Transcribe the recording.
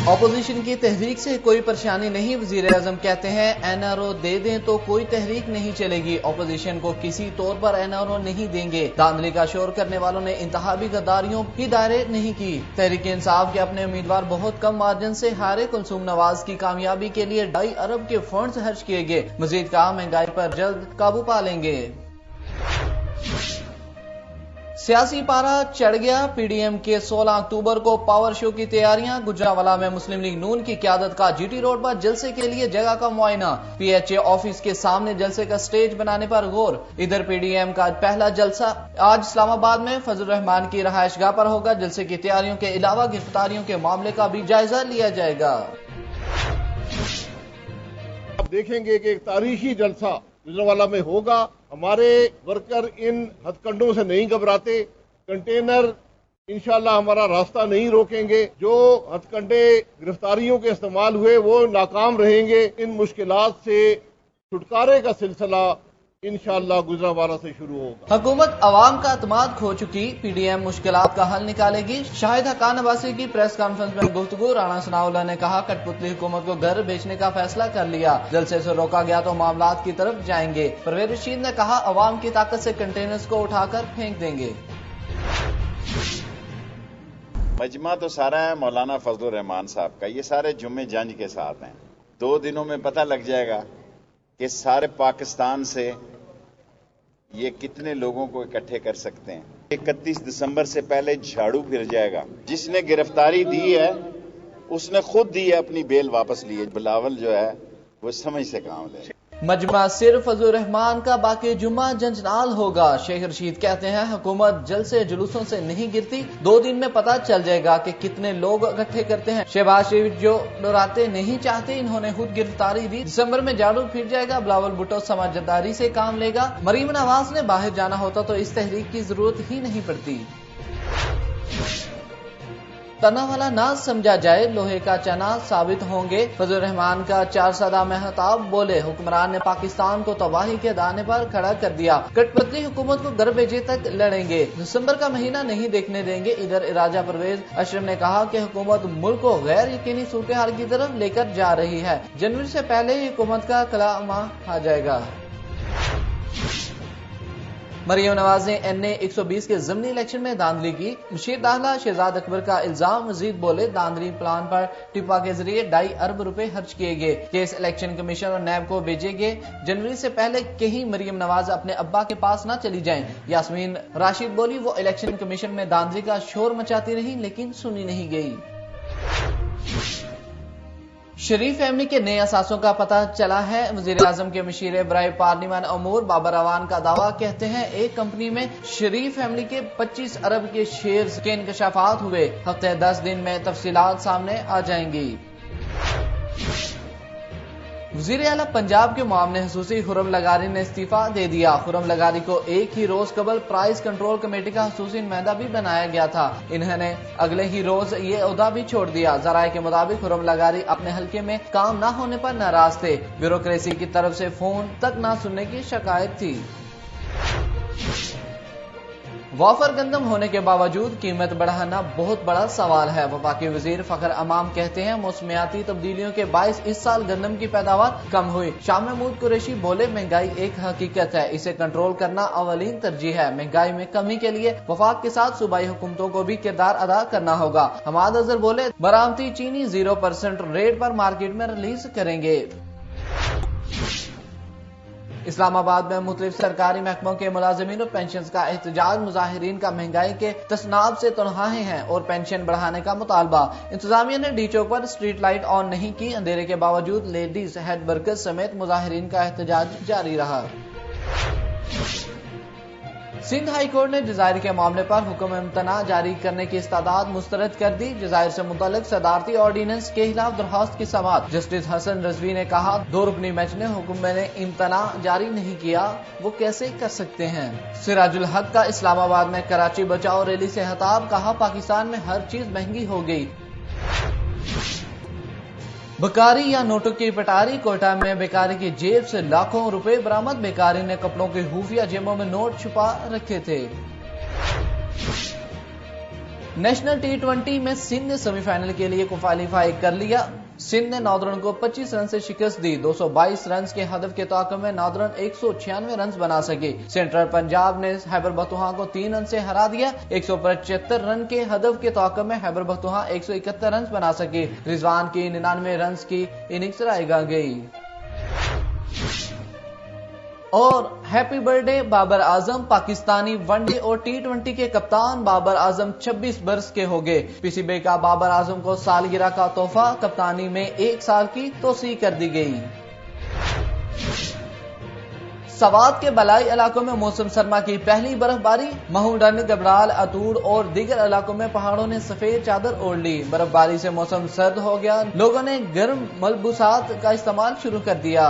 Opposition की तहरीक से कोई परेशानी नहीं, वजीर आजम कहते हैं एनआरओ दे दें तो कोई तहरीक नहीं चलेगी, अपोजिशन को किसी तौर पर एनआरओ नहीं देंगे। धांधली का शोर करने वालों ने इंतखाबी गद्दारियों की दायरे नहीं की। तहरीक इंसाफ के अपने उम्मीदवार बहुत कम मार्जिन से हारे। कुलसूम नवाज की कामयाबी के लिए 2.5 अरब के फंड्स खर्च किए गए। मजीद कहा महंगाई पर जल्द काबू पा लेंगे। सियासी पारा चढ़ गया। पीडीएम के 16 अक्टूबर को पावर शो की तैयारियां। गुजरांवाला में मुस्लिम लीग नून की क़यादत का जीटी रोड पर जलसे के लिए जगह का मुआयना। पीएचए ऑफिस के सामने जलसे का स्टेज बनाने पर गौर। इधर पीडीएम का पहला जलसा आज इस्लामाबाद में फजल रहमान की रहायशगाह पर होगा। जलसे की तैयारियों के अलावा गिरफ्तारियों के मामले का भी जायजा लिया जाएगा। आप देखेंगे कि एक तारीखी जलसा गुजरांवाला में होगा। हमारे वर्कर इन हथकंडों से नहीं घबराते। कंटेनर इंशाल्लाह हमारा रास्ता नहीं रोकेंगे। जो हथकंडे गिरफ्तारियों के इस्तेमाल हुए वो नाकाम रहेंगे। इन मुश्किलात से छुटकारे का सिलसिला इंशाल्लाह गुजरांवाला से शुरू होगा। हुकूमत अवाम का अतमाद खो चुकी, पीडीएम मुश्किलात का हल निकालेगी। शाहिद हक्कान अब्बासी की प्रेस कॉन्फ्रेंस में गुफ्तगू। राणा सनाउल्लाह ने कहा कठपुतली हुकूमत को घर बेचने का फैसला कर लिया, जलसे से रोका गया तो मामलात की तरफ जाएंगे। परवेज रशीद ने कहा अवाम की ताकत से कंटेनर्स को उठाकर फेंक देंगे। मजमा तो सारा है मौलाना फजल रहमान साहब का, ये सारे जुम्मे जंज के साथ हैं। 2 दिनों में पता लग जाएगा कि सारे पाकिस्तान से ये कितने लोगों को इकट्ठे कर सकते हैं। 31 दिसंबर से पहले झाड़ू फिर जाएगा। जिसने गिरफ्तारी दी है उसने खुद दी है, अपनी बेल वापस ली है। बिलावल जो है वो समझ से काम ले। मजमा सिर्फ फजल रहमान का, बाकी जुम्मा जंजनाल होगा। शेख रशीद कहते हैं हुकूमत जलसे जुलूसों से नहीं गिरती, 2 दिन में पता चल जाएगा कि कितने लोग इकट्ठे करते हैं। शहबाज शरीफ जो डराते नहीं चाहते, इन्होंने खुद गिरफ्तारी दी। दिसंबर में झाड़ू फिर जाएगा। बिलावल भुट्टो समझदारी से काम लेगा। मरीम नवाज ने बाहर जाना होता तो इस तहरीक की जरूरत ही नहीं पड़ती। तना वाला ना समझा जाए, लोहे का चना साबित होंगे। फजल रहमान का 4 सदा महताब बोले हुक्मरान ने पाकिस्तान को तबाही के दाने पर खड़ा कर दिया। कठपुतली हुकूमत को घर भेजे तक लड़ेंगे, दिसंबर का महीना नहीं देखने देंगे। इधर राजा परवेज अशरफ ने कहा कि हुकूमत मुल्क को गैर यकीनी सूरत हाल की तरफ लेकर जा रही है, जनवरी से पहले ही हुकूमत का कलामा आ जाएगा। मरियम नवाज ने NA 120 के ज़िमनी इलेक्शन में धांधली की। मुशीर दाखिला शहजाद अकबर का इल्जाम। मजीद बोले धांधली प्लान पर टिपा के जरिए 2.5 अरब रुपए खर्च किए गए। केस इलेक्शन कमीशन और नैब को भेजे गए। जनवरी से पहले कहीं मरियम नवाज अपने अब्बा के पास न चली जाएं। यास्मीन राशिद बोली वो इलेक्शन कमीशन में धांधली का शोर मचाती रही लेकिन सुनी नहीं गई। शरीफ फैमिली के नए असासों का पता चला है। वजीर आजम के मशीर बराए पार्लिमान अमूर बाबर अवान का दावा। कहते हैं एक कंपनी में शरीफ फैमिली के 25 अरब के शेयर्स के इंकशाफात हुए। हफ्ते 10 दिन में तफसीलात सामने आ जाएंगी। वज़ीर आला पंजाब के मामले खसूसी खुरम लगारी ने इस्तीफा दे दिया। खुरम लगारी को एक ही रोज कबल प्राइस कंट्रोल कमेटी का खसूसी नुमाइंदा भी बनाया गया था। इन्होंने अगले ही रोज ये ओहदा भी छोड़ दिया। जराये के मुताबिक खुरम लगारी अपने हल्के में काम न होने पर नाराज थे। ब्यूरोक्रेसी की तरफ से फोन तक न सुनने की शिकायत थी। वाफर गंदम होने के बावजूद कीमत बढ़ाना बहुत बड़ा सवाल है। वफाकी वजीर फखर अमाम कहते हैं मौसमियाती तब्दीलियों के बायस इस साल गंदम की पैदावार कम हुई। शाह महमूद कुरैशी बोले महंगाई एक हकीकत है, इसे कंट्रोल करना अवलीन तरजीह है। महंगाई में कमी के लिए वफाक के साथ सूबाई हुकूमतों को भी किरदार अदा करना होगा। हमाद अजहर बोले बरामदी चीनी 0% रेट पर मार्केट में रिलीज करेंगे। इस्लामाबाद में मुख्तलिफ सरकारी महकमों के मुलाजिमीन और पेंशन का एहतजाज। मुजाहिरीन का महंगाई के तसनाब से तनहाएं हैं और पेंशन बढ़ाने का मुतालबा। इंतजामिया ने डी चौक पर स्ट्रीट लाइट ऑन नहीं की। अंधेरे के बावजूद लेडीज हेड वर्कर्स समेत मुजाहिरीन का एहतजाज जारी रहा। सिंध हाई कोर्ट ने जजायर के मामले पर हुक्म इम्तना जारी करने की इस्तादात मुस्तरद कर दी। जजायर से मुतल्लिक सदारती ऑर्डिनेंस के खिलाफ दरखास्त की समाअत। जस्टिस हसन रजवी ने कहा 2 रुकनी बेंच ने हुक्म ने इम्तना जारी नहीं किया, वो कैसे कर सकते हैं। सिराजुल हक का इस्लामाबाद में कराची बचाओ रैली से खिताब। कहा पाकिस्तान में हर चीज महंगी हो गई। बेकारी या नोटों की पटारी। कोयटा में बेकारी की जेब से लाखों रुपए बरामद। बेकारी ने कपड़ों की खुफिया जेबों में नोट छुपा रखे थे। نیشنل टी20 में सिंध ने सेमीफाइनल के लिए क्वालिफाई कर लिया। सिंध ने नॉर्दर्न को 25 रन से शिकस्त दी। 222 रन के हदफ के तौक़े में नॉर्दर्न 196 रन बना सकी। सेंट्रल पंजाब ने खैबर पख्तूनख्वा को 3 रन से हरा दिया। 175 रन के हदफ के तौक़े में खैबर पख्तूनख्वा 171 रन बना सकी। रिजवान की 99 रन की इनिंग्स लगाई गई। और happy birthday Babar Azam. Pakistani one day और टी20 के कप्तान बाबर आजम 26 बरस के हो गए। पीसीबी का बाबर आजम को सालगिरह का तोहफा कप्तानी में 1 साल की तोसी कर दी गई। सवात के बलाई इलाकों में मौसम सरमा की पहली बर्फबारी। महूडन, गबराल, अतूड़ और दीगर इलाकों में पहाड़ों ने सफेद चादर ओढ़ ली। बर्फबारी से मौसम सर्द हो गया। लोगों ने गर्म मलबूसात का इस्तेमाल शुरू कर दिया।